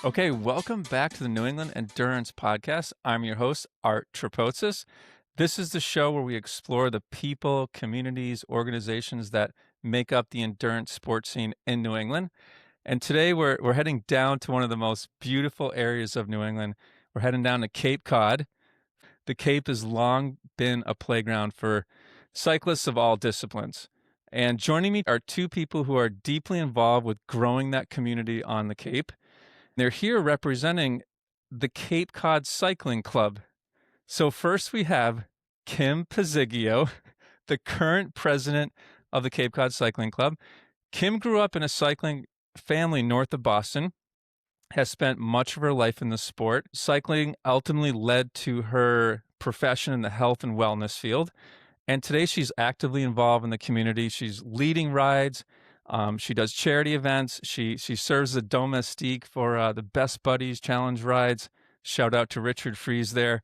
Okay, welcome back to the New England Endurance Podcast. I'm your host, Art Trapotsis. This is the show where we explore the people, communities, organizations that make up the endurance sports scene in New England. And today we're heading down to one of the most beautiful areas of New England. We're heading down to Cape Cod. The Cape has long been a playground for cyclists of all disciplines. And joining me are two people who are deeply involved with growing that community on the Cape. They're here representing the Cape Cod Cycling Club. So first we have Kim Pzegeo, the current president of the Cape Cod Cycling Club. Kim grew up in a cycling family north of Boston, has spent much of her life in the sport. Cycling ultimately led to her profession in the health and wellness field. And today she's actively involved in the community. She's leading rides. She does charity events. She serves as a domestique for the Best Buddies Challenge rides. Shout out to Richard Fries there.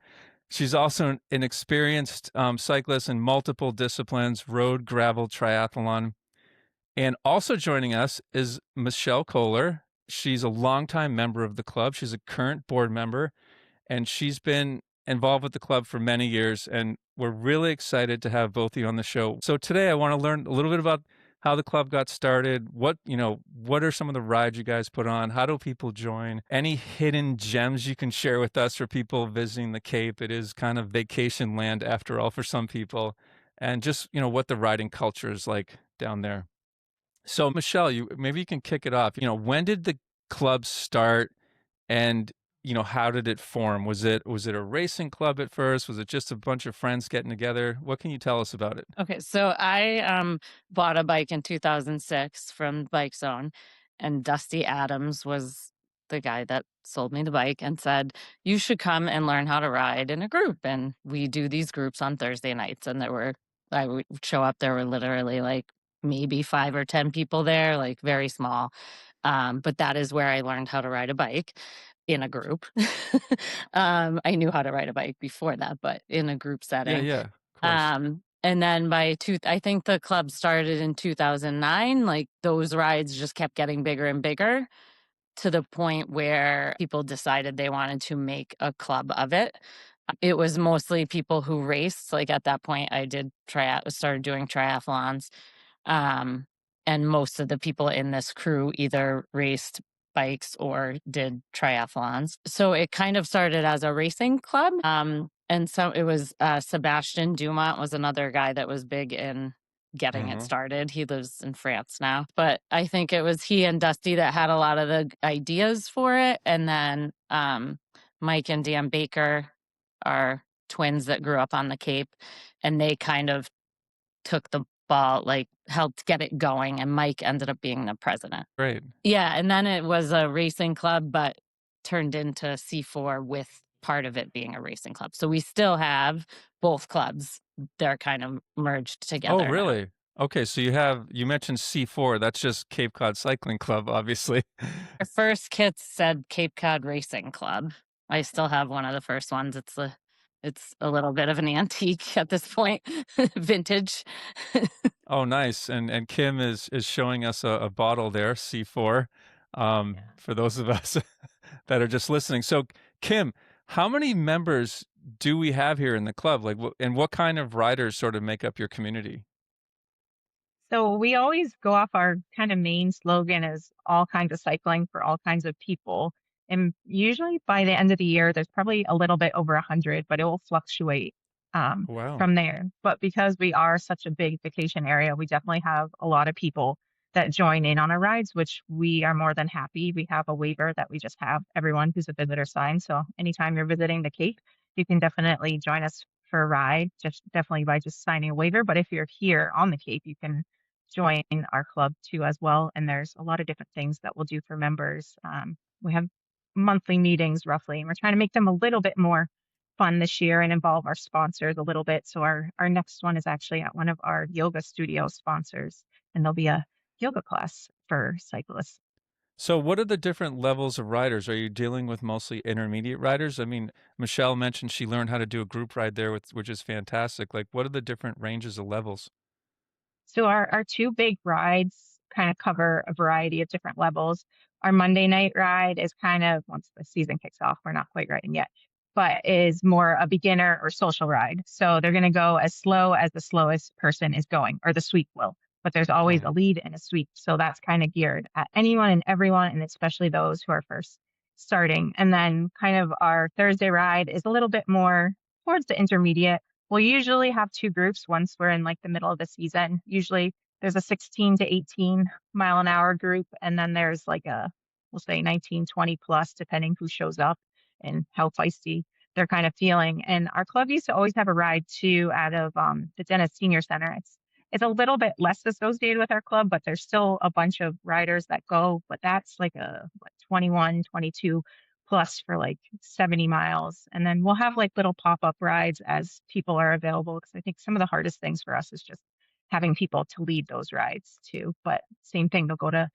She's also an experienced cyclist in multiple disciplines, road, gravel, triathlon. And also joining us is Michele Kjoller. She's a longtime member of the club. She's a current board member, and she's been involved with the club for many years. And we're really excited to have both of you on the show. So today I want to learn a little bit about how the club got started. What are some of the rides you guys put on? How do people join? Any hidden gems you can share with us for people visiting the Cape? It is kind of vacation land after all for some people. And just, what the riding culture is like down there. So Michele, maybe you can kick it off. When did the club start, and how did it form? Was it a racing club at first? Was it just a bunch of friends getting together? What can you tell us about it? Okay, so I bought a bike in 2006 from Bike Zone, and Dusty Adams was the guy that sold me the bike and said, "You should come and learn how to ride in a group." And we do these groups on Thursday nights, and I would show up. There were literally like maybe 5 or 10 people there, like very small. But that is where I learned how to ride a bike in a group. I knew how to ride a bike before that, but in a group Yeah, setting. yeah, of course. And then I think the club started in 2009. Like those rides just kept getting bigger and bigger to the point where people decided they wanted to make a club of it. It was mostly people who raced. Like at that point, I started doing triathlons. Um, and most of the people in this crew either raced bikes or did triathlons. So it kind of started as a racing club. And so it was Sebastian Dumont was another guy that was big in getting it Hmm. started. He lives in France now. But I think it was he and Dusty that had a lot of the ideas for it. And then Mike and Dan Baker are twins that grew up on the Cape, and they kind of took the ball, like helped get it going, and Mike ended up being the president. Great. Yeah, and then it was a racing club, but turned into C4 with part of it being a racing club. So we still have both clubs. They're kind of merged Oh, together now. really? Okay, so you mentioned C4. That's just Cape Cod Cycling Club, obviously. Our first kit said Cape Cod Racing Club. I still have one of the first ones. It's a little bit of an antique at this point, vintage. Oh, nice. And Kim is showing us a bottle there, C4, Yeah. for those of us that are just listening. So, Kim, how many members do we have here in the club? Like, and what kind of riders sort of make up your community? So we always go off our kind of main slogan is all kinds of cycling for all kinds of people. And usually by the end of the year, there's probably a little bit over 100, but it will fluctuate Wow. from there. But because we are such a big vacation area, we definitely have a lot of people that join in on our rides, which we are more than happy. We have a waiver that we just have everyone who's a visitor sign. So anytime you're visiting the Cape, you can definitely join us for a ride, just definitely by just signing a waiver. But if you're here on the Cape, you can join our club too as well. And there's a lot of different things that we'll do for members. We have monthly meetings roughly, and we're trying to make them a little bit more fun this year and involve our sponsors a little bit. So our next one is actually at one of our yoga studio sponsors, and there'll be a yoga class for cyclists. So, what are the different levels of riders? Are you dealing with mostly intermediate riders? I mean, Michele mentioned she learned how to do a group ride there, which is fantastic. Like, what are the different ranges of levels? So our two big rides kind of cover a variety of different levels. Our Monday night ride is kind of, once the season kicks off, we're not quite riding yet, but is more a beginner or social ride. So they're going to go as slow as the slowest person is going, or the sweep will. But there's always Mm. a lead and a sweep. So that's kind of geared at anyone and everyone, and especially those who are first starting. And then kind of our Thursday ride is a little bit more towards the intermediate. We'll usually have two groups once we're in like the middle of the season. Usually there's a 16 to 18 mile an hour group, and then there's like a, we'll say 19, 20 plus, depending who shows up and how feisty they're kind of feeling. And our club used to always have a ride too out of the Dennis Senior Center. It's a little bit less associated with our club, but there's still a bunch of riders that go. But that's like a what, 21, 22 plus for like 70 miles. And then we'll have like little pop-up rides as people are available. Because I think some of the hardest things for us is just having people to lead those rides too. But same thing, they'll go to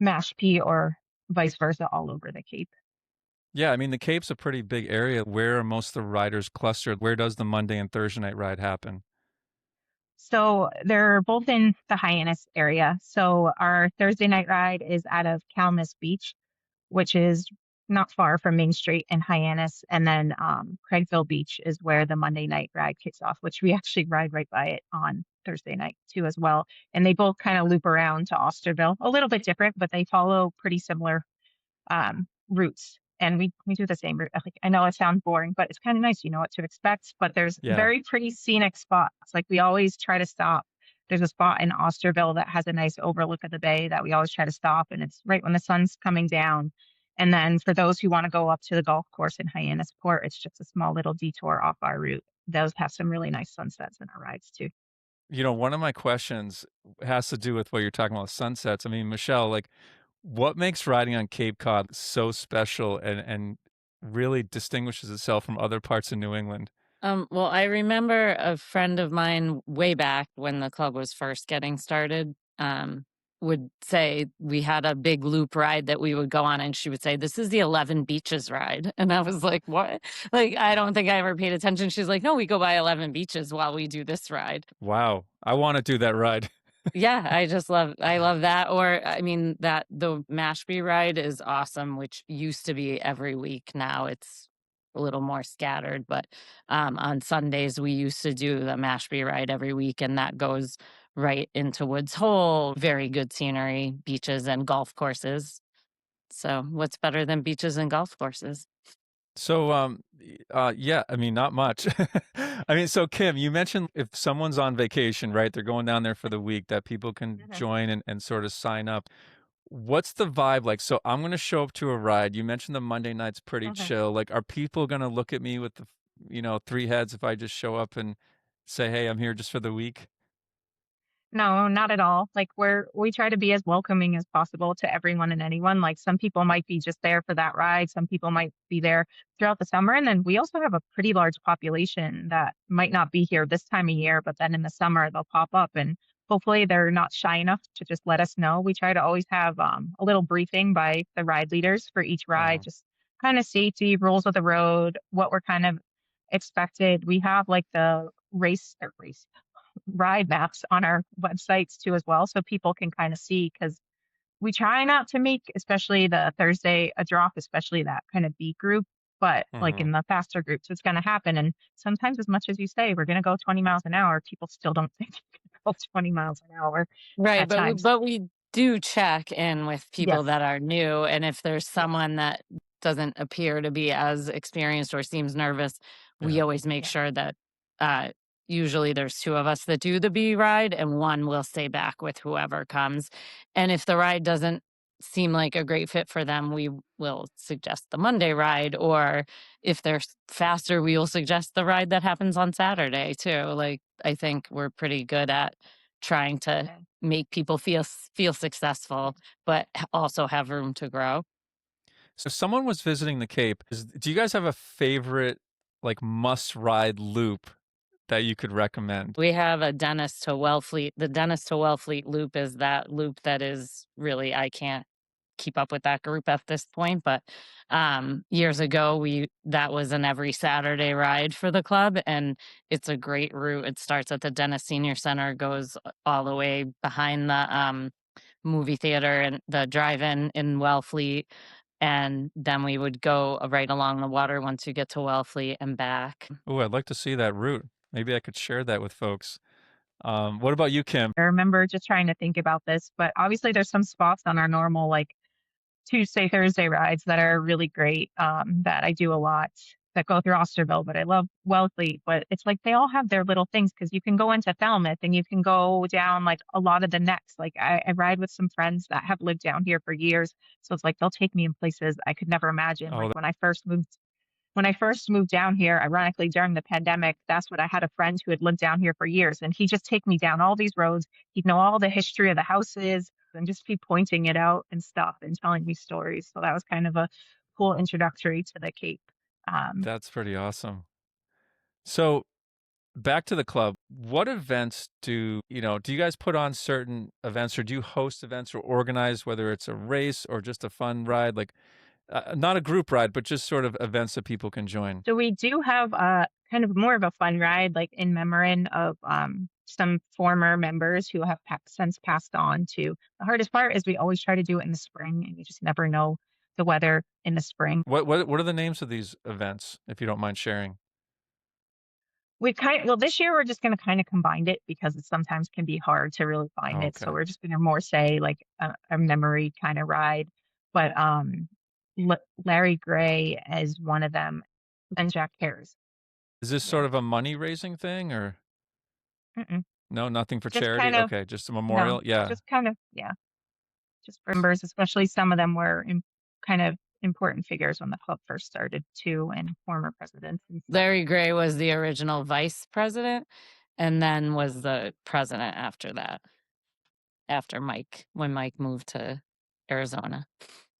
Mashpee or vice versa all over the Cape. Yeah, I mean, the Cape's a pretty big area. Where are most of the riders clustered? Where does the Monday and Thursday night ride happen? So they're both in the Hyannis area. So our Thursday night ride is out of Calmus Beach, which is not far from Main Street and Hyannis. And then Craigville Beach is where the Monday night ride kicks off, which we actually ride right by it on Thursday night too as well. And they both kind of loop around to Osterville, a little bit different, but they follow pretty similar routes. And we do the same route. Like, I know it sounds boring, but it's kind of nice. You know what to expect. But there's Yeah. very pretty scenic spots. Like we always try to stop. There's a spot in Osterville that has a nice overlook of the bay that we always try to stop. And it's right when the sun's coming down. And then for those who want to go up to the golf course in Hyannisport, it's just a small little detour off our route. Those have some really nice sunsets in our rides too. You know, one of my questions has to do with what you're talking about, sunsets. I mean, Michelle, like, what makes riding on Cape Cod so special and really distinguishes itself from other parts of New England? Well, I remember a friend of mine way back when the club was first getting started, would say we had a big loop ride that we would go on, and she would say, "This is the 11 beaches ride." And I was like, "What?" Like, I don't think I ever paid attention. She's like, "No, we go by 11 beaches while we do this ride." Wow, I want to do that ride. Yeah, I love that. Or I mean that the Mashpee ride is awesome, which used to be every week. Now it's a little more scattered, but on Sundays we used to do the Mashpee ride every week, and that goes right into Woods Hole. Very good scenery, beaches and golf courses. So what's better than beaches and golf courses? So, yeah, I mean, not much. I mean, so Kim, you mentioned if someone's on vacation, right? They're going down there for the week that people can Mhm. join and sort of sign up. What's the vibe like? So I'm going to show up to a ride. You mentioned the Monday night's pretty Mhm. chill. Like, are people going to look at me with the, three heads if I just show up and say, "Hey, I'm here just for the week"? No, not at all. Like we try to be as welcoming as possible to everyone and anyone. Like some people might be just there for that ride, some people might be there throughout the summer, and then we also have a pretty large population that might not be here this time of year, but then in the summer they'll pop up, and hopefully they're not shy enough to just let us know. We try to always have a little briefing by the ride leaders for each ride, Mhm. just kind of safety, rules of the road, what we're kind of expected. We have like the race ride maps on our websites too as well, so people can kind of see, because we try not to make especially the Thursday a drop, especially that kind of B group, but like Mhm. in the faster groups it's going to happen. And sometimes, as much as you say we're going to go 20 miles an hour, people still don't think you can go 20 miles an hour Right, at times. but we do check in with people Yes. that are new, and if there's Yes. someone that doesn't appear to be as experienced or seems nervous, we Yeah. always make Yeah. sure that uh, usually there's two of us that do the B ride, and one will stay back with whoever comes. And if the ride doesn't seem like a great fit for them, we will suggest the Monday ride, or if they're faster, we will suggest the ride that happens on Saturday too. Like, I think we're pretty good at trying to Yeah. make people feel Yeah. successful, but also have room to grow. So if someone was visiting the Cape, do you guys have a favorite, like, must ride loop that you could recommend? We have a Dennis to Wellfleet. The Dennis to Wellfleet loop is that loop that is really, I can't keep up with that group at this point, but years ago we that was an every Saturday ride for the club, and it's a great route. It starts at the Dennis Senior Center, goes all the way behind the movie theater and the drive-in in Wellfleet, and then we would go right along the water once you get to Wellfleet and back. Oh, I'd like to see that route. Maybe I could share that with folks. What about you, Kim? I remember just trying to think about this, but obviously there's some spots on our normal like Tuesday, Thursday rides that are really great, that I do a lot that go through Osterville, but I love Wellfleet. But it's like they all have their little things because you can go into Falmouth and you can go down like a lot of the necks. Like I ride with some friends that have lived down here for years. So it's like they'll take me in places I could never imagine. Oh, Like when I first moved down here, ironically during the pandemic, that's what I had a friend who had lived down here for years, and he'd just take me down all these roads. He'd know all the history of the houses and just be pointing it out and stuff and telling me stories. So that was kind of a cool introductory to the Cape. Um, that's pretty awesome. So back to the club. What events do you guys put on certain events or do you host events or organize, whether it's a race or just a fun ride? Like, not a group ride, but just sort of events that people can join. so we do have kind of more of a fun ride, like in memory of some former members who have since passed on to. The hardest part is we always try to do it in the spring, and you just never know the weather in the spring. What are the names of these events, if you don't mind sharing? Well, this year we're just gonna kinda combine it because it sometimes can be hard to really find Oh, it, so okay. we're just gonna more say, like, a memory kinda ride, but, La Larry Gray is one of them, and Jack Harris. Is this Yeah. sort of a money-raising thing or Mm-mm. no, nothing for Just charity? kind of Okay, just a no, memorial? Yeah. just kind of yeah, just for members, especially some of them were kind of important figures when the club first started too, and former presidents and stuff. Larry Gray was the original vice president and then was the president after that, after Mike, when Mike moved to Arizona.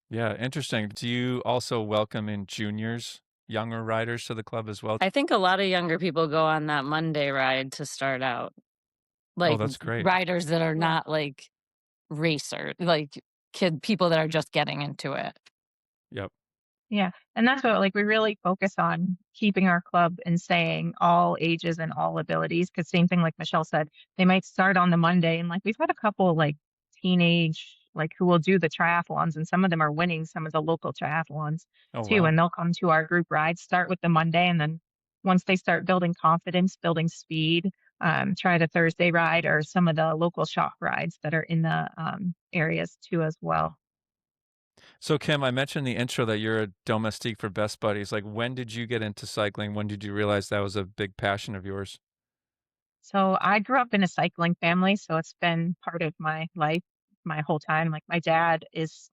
Yeah, interesting. Do you also welcome in juniors, younger riders to the club as well? I think a lot of younger people go on that Monday ride to start out, Oh, like that's great. riders that are Yeah. not like like people that are just getting into it. Yep. Yeah, and that's what like we really focus on keeping our club and saying all ages and all abilities. Because same thing like Michelle said, they might start on the Monday and like we've had a couple like teenage like who will do the triathlons and some of them are winning some of the local triathlons Oh, too, wow. and they'll come to our group rides, start with the Monday, and then once they start building confidence, building speed, try the Thursday ride or some of the local shop rides that are in the areas too as well. So, Kim, I mentioned in the intro that you're a domestique for Best Buddies. Like, when did you get into cycling? When did you realize that was a big passion of yours? So I grew up in a cycling family, so it's been part of my life my whole time. Like my dad is,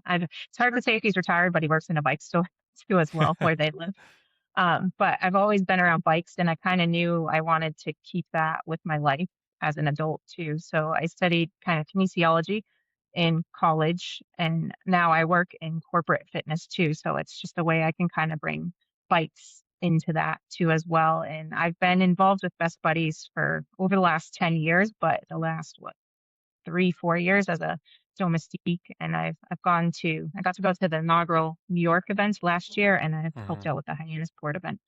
it's hard to say if he's retired, but he works in a bike store too as well where they live. But I've always been around bikes, and I kind of knew I wanted to keep that with my life as an adult too. So I studied kind of kinesiology in college, and now I work in corporate fitness too. So it's just a way I can kind of bring bikes into that too as well. And I've been involved with Best Buddies for over the last 10 years, but the last what 3, 4 years as a domestique, and I got to go to the inaugural New York events last year, and I've helped Hmm. out with the Hyannisport event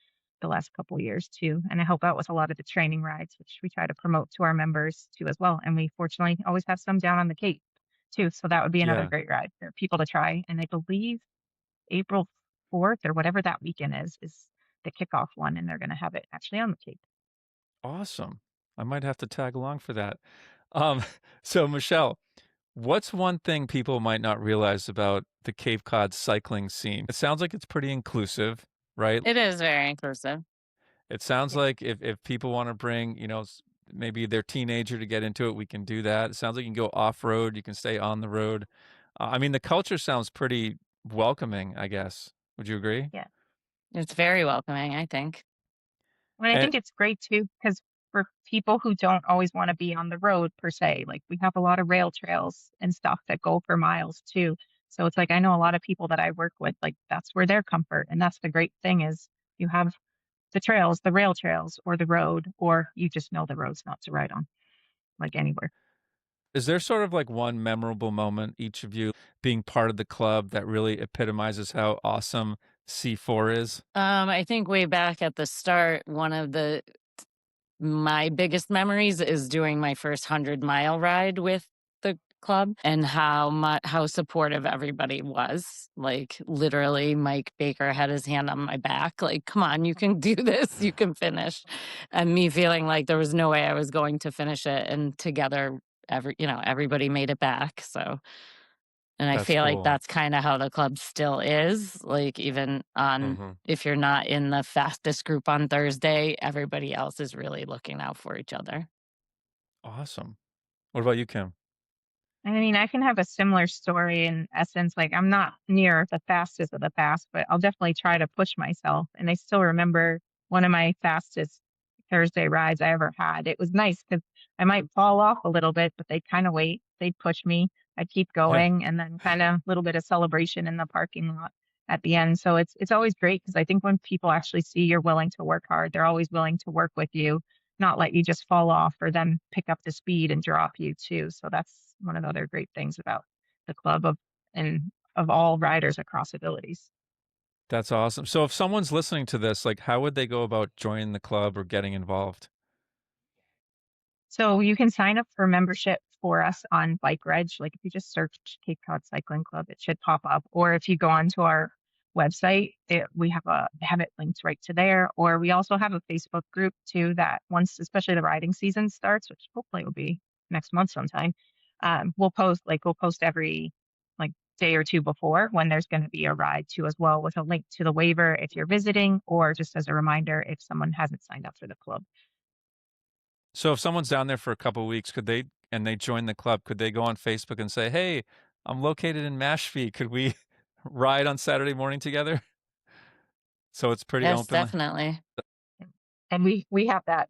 the last couple years too, and I help out with a lot of the training rides, which we try to promote to our members too as well, and we fortunately always have some down on the Cape too, so that would be another Yeah. great ride for people to try, and I believe April 4th or whatever that weekend is the kickoff one, and they're gonna have it actually on the Cape. Awesome. I might have to tag along for that. Um, so, Michelle, what's one thing people might not realize about the Cape Cod cycling scene? It sounds like it's pretty inclusive, right? It is very inclusive. It sounds Yeah. like if people want to bring, maybe their teenager to get into it, we can do that. It sounds like you can go off road, you can stay on the road. I mean, the culture sounds pretty welcoming, I guess. Would you agree? Yeah. It's very welcoming, I think. And I And think it's great too, because for people who don't always want to be on the road per se, like we have a lot of rail trails and stuff that go for miles too. So it's like I know a lot of people that I work with, like that's where their comfort. And that's the great thing is you have the trails, the rail trails, or the road, or you just know the roads not to ride on, like anywhere. is there sort of like one memorable moment, each of you being part of the club that really epitomizes how awesome C4 is? I think way back at the start, one of my biggest memories is doing my first 100-mile ride with the club and how supportive everybody was. Like literally Mike Baker had his hand on my back, like, come on, you can do this, you can finish. And me feeling like there was no way I was going to finish it. And together everybody made it back. So and I That's feel like cool. that's kind of how the club still is. Like even on Mhm. if you're not in the fastest group on Thursday, everybody else is really looking out for each other. Awesome. What about you, Kim? I mean, I can have a similar story in essence. Like, I'm not near the fastest of the fast, but I'll definitely try to push myself. And I still remember one of my fastest Thursday rides I ever had. It was nice because I might fall off a little bit, but they'd kind of wait. They'd push me. I'd keep Yeah. going, and then kind of a little bit of celebration in the parking lot at the end. So it's always great because I think when people actually see you're willing to work hard, they're always willing to work with you, not let you just fall off or then pick up the speed and drop you too. So that's one of the other great things about the club of all riders across abilities. That's awesome. So if someone's listening to this, like, how would they go about joining the club or getting involved? So you can sign up for membership for us on Bike Reg. Like if you just search Cape Cod Cycling Club, it should pop up. Or if you go onto our website, we have it linked right to there. Or we also have a Facebook group too that once, especially the riding season starts, which hopefully will be next month sometime, we'll post every like day or two before when there's going to be a ride too as well with a link to the waiver if you're visiting or just as a reminder if someone hasn't signed up for the club. So if someone's down there for a couple weeks, they join the club, could they go on Facebook and say, "Hey, I'm located in Mashpee. Could we ride on Saturday morning together?" So it's pretty Yes, open. definitely. And we have that.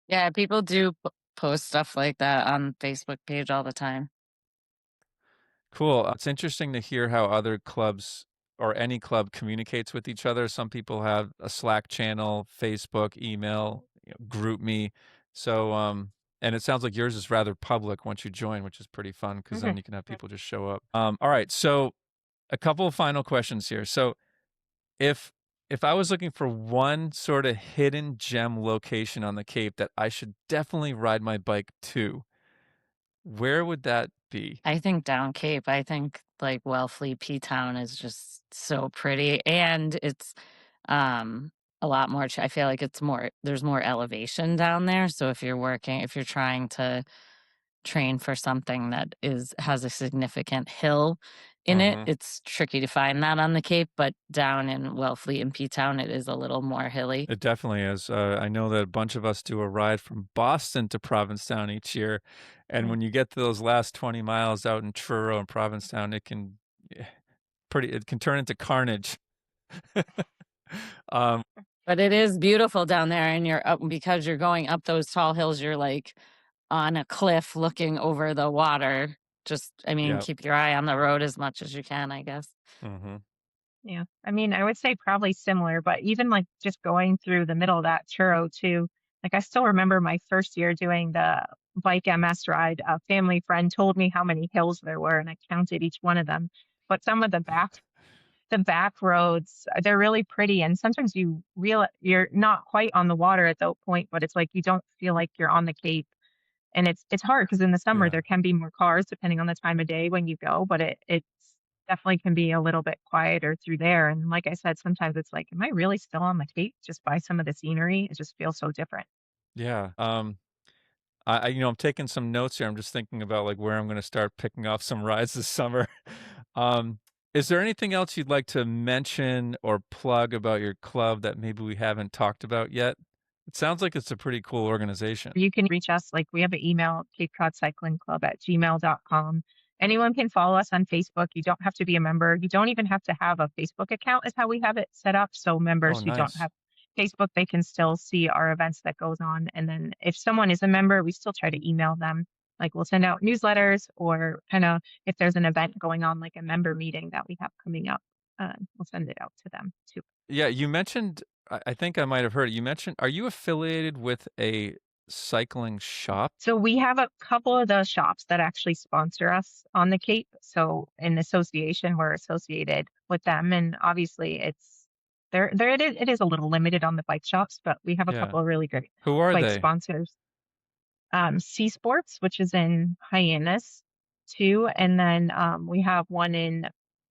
Yeah, people do post stuff like that on Facebook page all the time. Cool. It's interesting to hear how other clubs or any club communicates with each other. Some people have a Slack channel, Facebook, email, group me. So, and it sounds like yours is rather public once you join, which is pretty fun because then Mhm. you can have people just show up. All right. So, a couple of final questions here. So, if if I was looking for one sort of hidden gem location on the Cape that I should definitely ride my bike to, where would that be? I think down Cape, I think like Wellfleet P Town is just so pretty and it's um a lot more I feel like there's more elevation down there. So if you're trying to train for something that is has a significant hill in it, Hmm. it's tricky to find that on the Cape, but down in Wellfleet and P Town it is a little more hilly. It definitely is. I know that a bunch of us do a ride from Boston to Provincetown each year, and Mm. when you get to those last 20 miles out in Truro and Provincetown, eh, it can turn into carnage. um, But it is beautiful down there and you're up because you're going up those tall hills, you're like on a cliff looking over the water. Just, I mean, yeah. keep your eye on the road as much as you can, I guess. Hmm. Yeah. I mean, I would say probably similar, but even like just going through the middle of that churro too, like I still remember my first year doing the bike MS ride. A family friend told me how many hills there were and I counted each one of them. But some of the back roads, they're really pretty. And sometimes you're not quite on the water at that point, but it's like you don't feel like you're on the Cape. And it's hard because in the summer Yeah. there can be more cars depending on the time of day when you go, but it's definitely can be a little bit quieter through there. And like I said, sometimes it's like, am I really still on the Cape just by some of the scenery? It just feels so different. Yeah. I'm taking some notes here. I'm just thinking about like where I'm going to start picking off some rides this summer. um, is there anything else you'd like to mention or plug about your club that maybe we haven't talked about yet? It sounds like it's a pretty cool organization. You can reach us, like we have an email, Cape Cod Cycling Club at gmail.com. Anyone can follow us on Facebook. You don't have to be a member. You don't even have to have a Facebook account is how we have it set up. So Oh, members who don't nice. have Facebook, they can still see our events that goes on. And then if someone is a member, we still try to email them. Like we'll send out newsletters or kind of if there's an event going on, like a member meeting that we have coming up, we'll send it out to them too. Yeah, you mentioned, I think I might have heard it. You mentioned, are you affiliated with a cycling shop? So we have a couple of the shops that actually sponsor us on the Cape. So in association, we're associated with them, and obviously it's there. It is a little limited on the bike shops, but we have a Yeah. couple of really great Who are bike they? sponsors. Sea Sports, which is in Hyannis, two, and then we have one in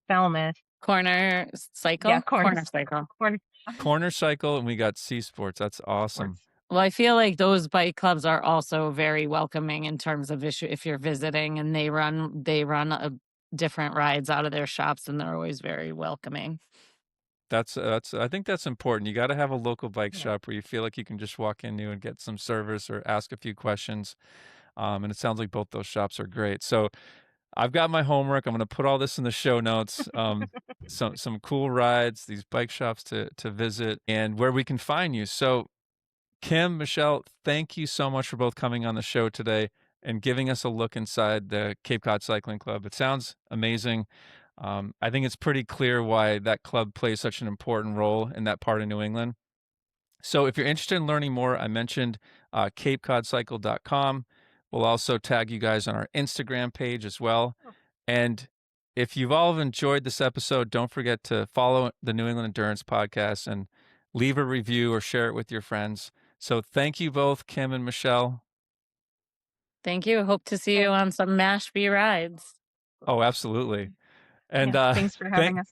Falmouth. Corner Yeah, cycle? Corner cycle. corner Corner Cycle, and we got Sea Sports. That's awesome. sports. Well, I feel like those bike clubs are also very welcoming in terms of if you're visiting, and they run different rides out of their shops, and they're always very welcoming. That's I think that's important. You gotta have a local bike Yeah. shop where you feel like you can just walk into and get some service or ask a few questions. And it sounds like both those shops are great. So I've got my homework. I'm gonna put all this in the show notes. Some cool rides, these bike shops to visit, and where we can find you. So Kim, Michele, thank you so much for both coming on the show today and giving us a look inside the Cape Cod Cycling Club. It sounds amazing. I think it's pretty clear why that club plays such an important role in that part of New England. So if you're interested in learning more, I mentioned capeCodCycle.com. We'll also tag you guys on our Instagram page as well. Oh. And if you've all enjoyed this episode, don't forget to follow the New England Endurance Podcast and leave a review or share it with your friends. So thank you both, Kim and Michele. Thank you. Hope to see you Thanks. on some Mashpee rides. Oh, absolutely. And Yeah, thanks for having us.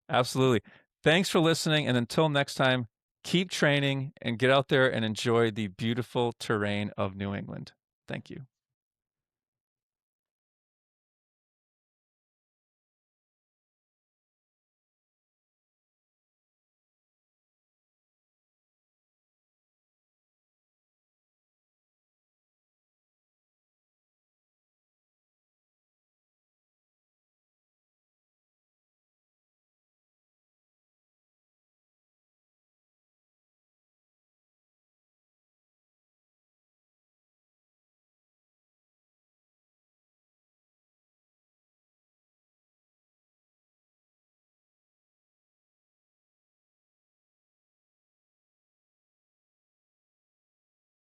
absolutely. Thanks for listening. And until next time, keep training and get out there and enjoy the beautiful terrain of New England. Thank you.